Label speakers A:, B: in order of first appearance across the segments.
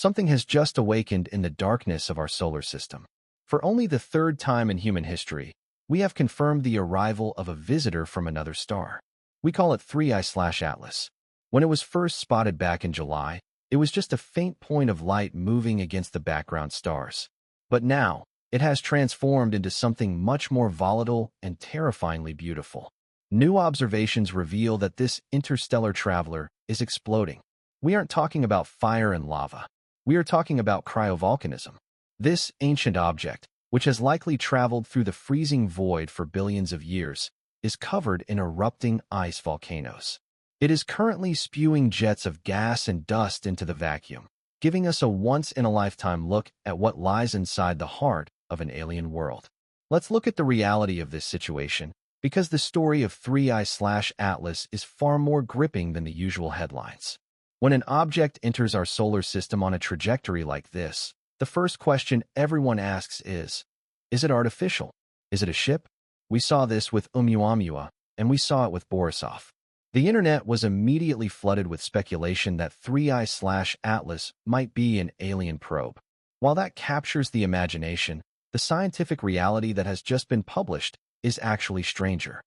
A: Something has just awakened in the darkness of our solar system. For only the third time in human history, we have confirmed the arrival of a visitor from another star. We call it 3I/Atlas. When it was first spotted back in July, it was just a faint point of light moving against the background stars. But now, it has transformed into something much more volatile and terrifyingly beautiful. New observations reveal that this interstellar traveler is exploding. We aren't talking about fire and lava. We are talking about cryovolcanism. This ancient object, which has likely traveled through the freezing void for billions of years, is covered in erupting ice volcanoes. It is currently spewing jets of gas and dust into the vacuum, giving us a once-in-a-lifetime look at what lies inside the heart of an alien world. Let's look at the reality of this situation, because the story of 3I/Atlas is far more gripping than the usual headlines. When an object enters our solar system on a trajectory like this, the first question everyone asks is it artificial? Is it a ship? We saw this with Oumuamua, and we saw it with Borisov. The internet was immediately flooded with speculation that 3I/Atlas might be an alien probe. While that captures the imagination, the scientific reality that has just been published is actually stranger.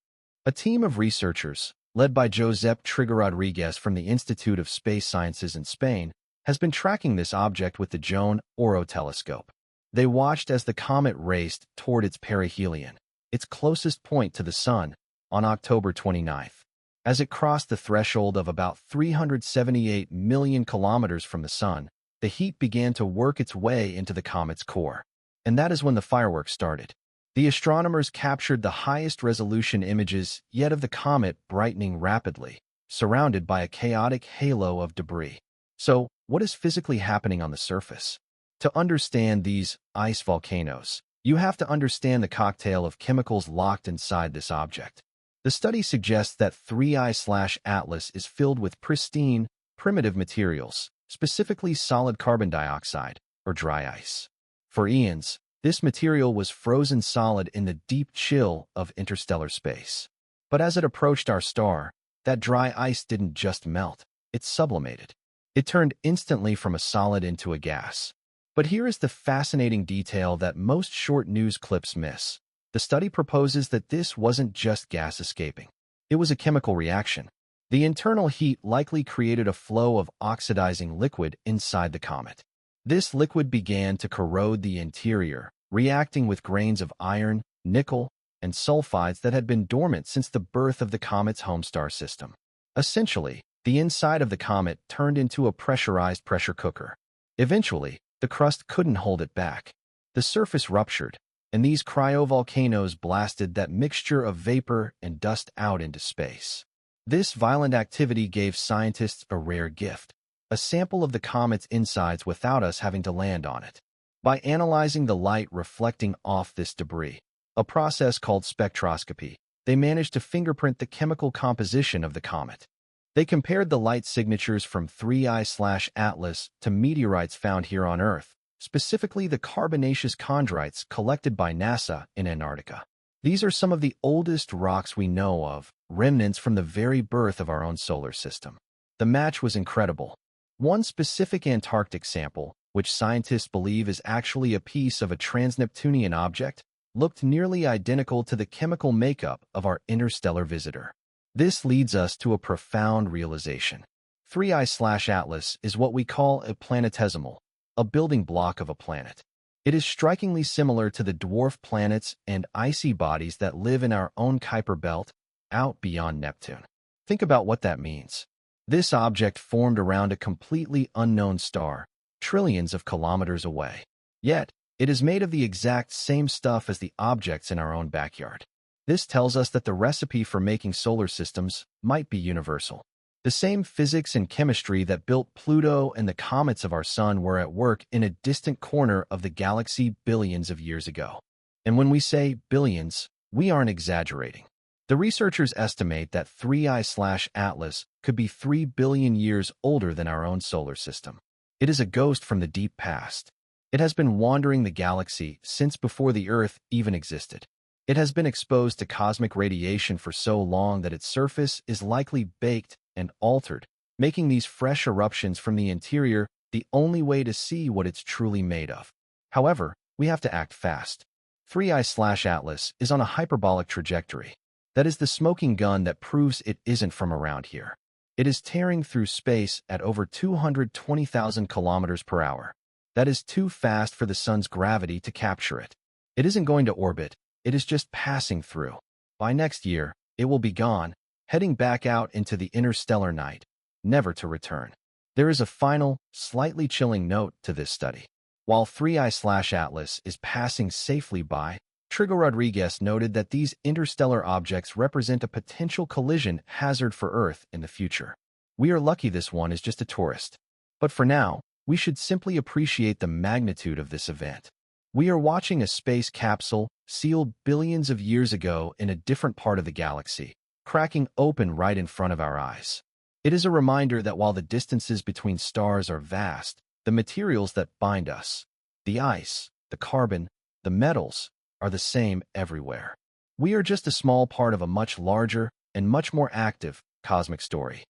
A: A team of researchers, led by Josep Trigo Rodriguez from the Institute of Space Sciences in Spain, has been tracking this object with the Joan Oro telescope. They watched as the comet raced toward its perihelion, its closest point to the Sun, on October 29th. As it crossed the threshold of about 378 million kilometers from the Sun, the heat began to work its way into the comet's core. And that is when the fireworks started. The astronomers captured the highest resolution images yet of the comet brightening rapidly, surrounded by a chaotic halo of debris. So, what is physically happening on the surface? To understand these ice volcanoes, you have to understand the cocktail of chemicals locked inside this object. The study suggests that 3I/Atlas is filled with pristine, primitive materials, specifically solid carbon dioxide, or dry ice. For eons, this material was frozen solid in the deep chill of interstellar space. But as it approached our star, that dry ice didn't just melt, it sublimated. It turned instantly from a solid into a gas. But here is the fascinating detail that most short news clips miss. The study proposes that this wasn't just gas escaping. It was a chemical reaction. The internal heat likely created a flow of oxidizing liquid inside the comet. This liquid began to corrode the interior, reacting with grains of iron, nickel, and sulfides that had been dormant since the birth of the comet's home star system. Essentially, the inside of the comet turned into a pressurized pressure cooker. Eventually, the crust couldn't hold it back. The surface ruptured, and these cryovolcanoes blasted that mixture of vapor and dust out into space. This violent activity gave scientists a rare gift, a sample of the comet's insides without us having to land on it. By analyzing the light reflecting off this debris, a process called spectroscopy, they managed to fingerprint the chemical composition of the comet. They compared the light signatures from 3I/Atlas to meteorites found here on Earth, specifically the carbonaceous chondrites collected by NASA in Antarctica. These are some of the oldest rocks we know of, remnants from the very birth of our own solar system. The match was incredible. One specific Antarctic sample, which scientists believe is actually a piece of a trans-Neptunian object, looked nearly identical to the chemical makeup of our interstellar visitor. This leads us to a profound realization. 3I/Atlas is what we call a planetesimal, a building block of a planet. It is strikingly similar to the dwarf planets and icy bodies that live in our own Kuiper belt, out beyond Neptune. Think about what that means. This object formed around a completely unknown star, trillions of kilometers away. Yet, it is made of the exact same stuff as the objects in our own backyard. This tells us that the recipe for making solar systems might be universal. The same physics and chemistry that built Pluto and the comets of our sun were at work in a distant corner of the galaxy billions of years ago. And when we say billions, we aren't exaggerating. The researchers estimate that 3I/Atlas could be 3 billion years older than our own solar system. It is a ghost from the deep past. It has been wandering the galaxy since before the Earth even existed. It has been exposed to cosmic radiation for so long that its surface is likely baked and altered, making these fresh eruptions from the interior the only way to see what it's truly made of. However, we have to act fast. 3I/Atlas is on a hyperbolic trajectory. That is the smoking gun that proves it isn't from around here. It is tearing through space at over 220,000 kilometers per hour. That is too fast for the sun's gravity to capture it. It isn't going to orbit, it is just passing through. By next year, it will be gone, heading back out into the interstellar night, never to return. There is a final, slightly chilling note to this study. While 3I/Atlas is passing safely by, Trigo Rodriguez noted that these interstellar objects represent a potential collision hazard for Earth in the future. We are lucky this one is just a tourist. But for now, we should simply appreciate the magnitude of this event. We are watching a space capsule sealed billions of years ago in a different part of the galaxy, cracking open right in front of our eyes. It is a reminder that while the distances between stars are vast, the materials that bind us, the ice, the carbon, the metals, are the same everywhere. We are just a small part of a much larger and much more active cosmic story.